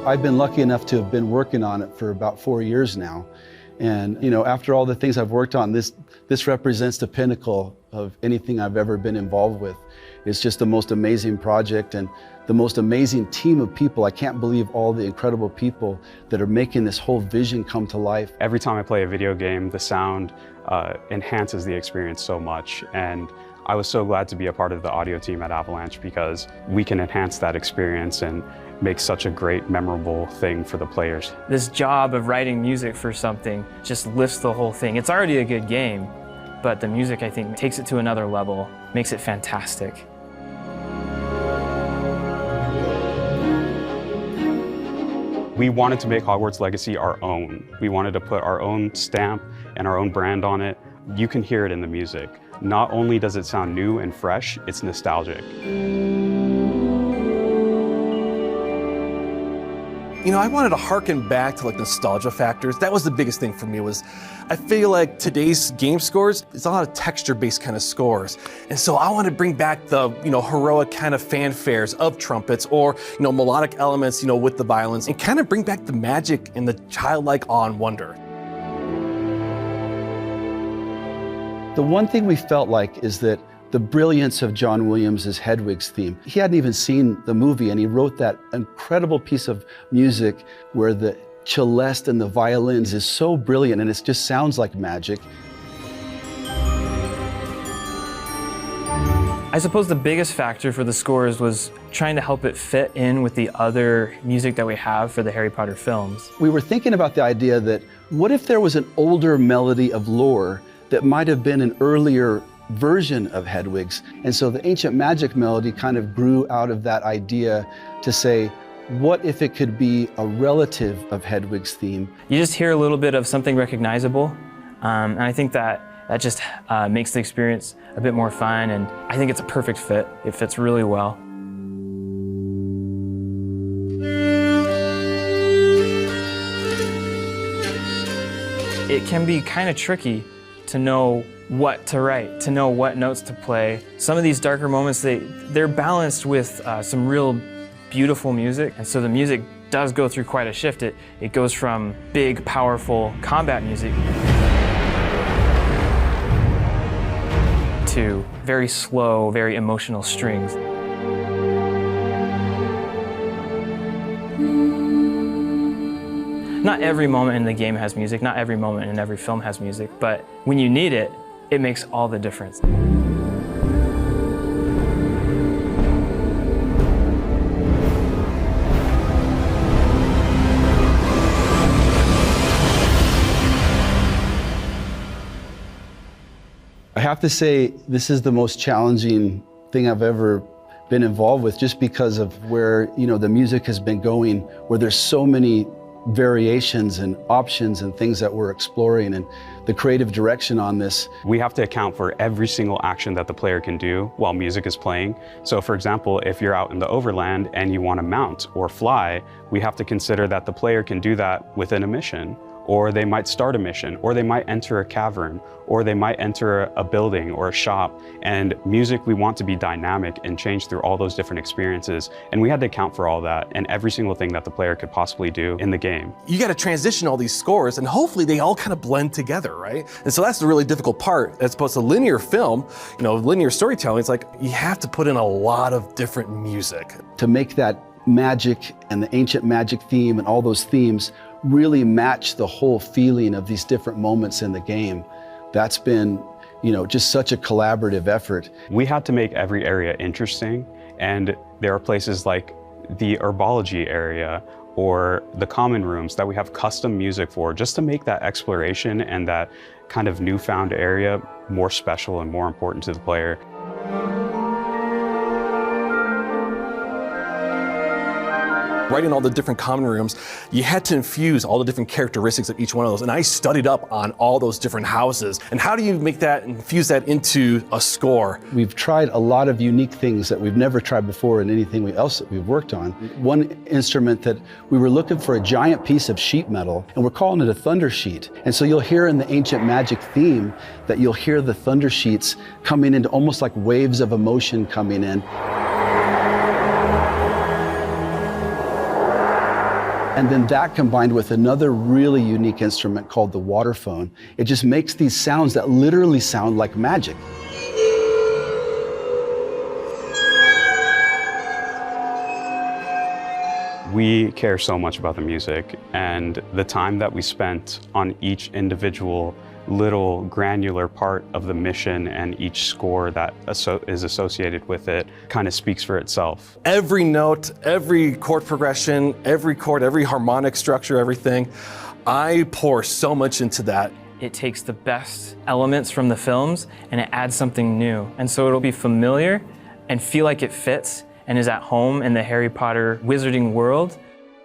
I've been lucky enough to have been working on it for about 4 years now. And after all the things I've worked on, this represents the pinnacle of anything I've ever been involved with. It's just the most amazing project and the most amazing team of people. I can't believe all the incredible people that are making this whole vision come to life. Every time I play a video game, the sound enhances the experience so much. And I was so glad to be a part of the audio team at Avalanche because we can enhance that experience and make such a great, memorable thing for the players. This job of writing music for something just lifts the whole thing. It's already a good game, but the music, I think, takes it to another level, makes it fantastic. We wanted to make Hogwarts Legacy our own. We wanted to put our own stamp and our own brand on it. You can hear it in the music. Not only does it sound new and fresh, it's nostalgic. I wanted to harken back to nostalgia factors. That was the biggest thing for me. I feel like today's game scores, it's a lot of texture-based kind of scores. And so I wanted to bring back the, heroic kind of fanfares of trumpets or, melodic elements, with the violins and kind of bring back the magic and the childlike awe and wonder. The one thing we felt like is that the brilliance of John Williams' Hedwig's theme. He hadn't even seen the movie, and he wrote that incredible piece of music where the celeste and the violins is so brilliant, and it just sounds like magic. I suppose the biggest factor for the scores was trying to help it fit in with the other music that we have for the Harry Potter films. We were thinking about the idea that what if there was an older melody of lore that might have been an earlier version of Hedwig's. And so the Ancient Magic melody kind of grew out of that idea to say, what if it could be a relative of Hedwig's theme? You just hear a little bit of something recognizable, and I think that just makes the experience a bit more fun, and I think it's a perfect fit. It fits really well. It can be kind of tricky to know what to write, to know what notes to play. Some of these darker moments, they're balanced with some real beautiful music, and so the music does go through quite a shift. It goes from big, powerful combat music to very slow, very emotional strings. Not every moment in the game has music, not every moment in every film has music, but when you need it, it makes all the difference. I have to say, this is the most challenging thing I've ever been involved with, just because of where the music has been going, where there's so many variations and options and things that we're exploring, and the creative direction on this. We have to account for every single action that the player can do while music is playing. So for example, if you're out in the overland and you want to mount or fly, we have to consider that the player can do that within a mission, or they might start a mission, or they might enter a cavern, or they might enter a building or a shop. And music, we want to be dynamic and change through all those different experiences. And we had to account for all that and every single thing that the player could possibly do in the game. You got to transition all these scores, and hopefully they all kind of blend together, right? And so that's the really difficult part. As opposed to linear film, linear storytelling, it's like you have to put in a lot of different music. To make that magic and the Ancient Magic theme and all those themes really match the whole feeling of these different moments in the game. That's been, just such a collaborative effort. We had to make every area interesting, and there are places like the herbology area or the common rooms that we have custom music for, just to make that exploration and that kind of newfound area more special and more important to the player. Writing all the different common rooms, you had to infuse all the different characteristics of each one of those. And I studied up on all those different houses. And how do you infuse that into a score? We've tried a lot of unique things that we've never tried before in anything else that we've worked on. One instrument that we were looking for, a giant piece of sheet metal, and we're calling it a thunder sheet. And so you'll hear in the Ancient Magic theme that you'll hear the thunder sheets coming into almost like waves of emotion coming in. And then that combined with another really unique instrument called the waterphone, it just makes these sounds that literally sound like magic. We care so much about the music, and the time that we spent on each individual little granular part of the mission and each score that is associated with it kind of speaks for itself. Every note, every chord progression, every chord, every harmonic structure, everything, I pour so much into that. It takes the best elements from the films and it adds something new. And so it'll be familiar and feel like it fits and is at home in the Harry Potter wizarding world.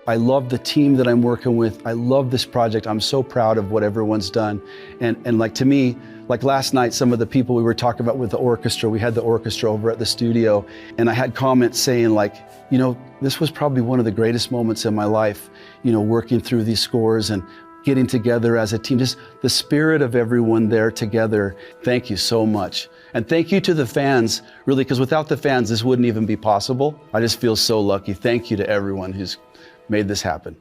I love the team that I'm working with. I love this project. I'm so proud of what everyone's done. And like to me, like last night, some of the people we were talking about with the orchestra, we had the orchestra over at the studio, and I had comments saying like, you know, this was probably one of the greatest moments in my life, you know, working through these scores and getting together as a team, just the spirit of everyone there together. Thank you so much. And thank you to the fans, really, because without the fans, this wouldn't even be possible. I just feel so lucky. Thank you to everyone who's made this happen.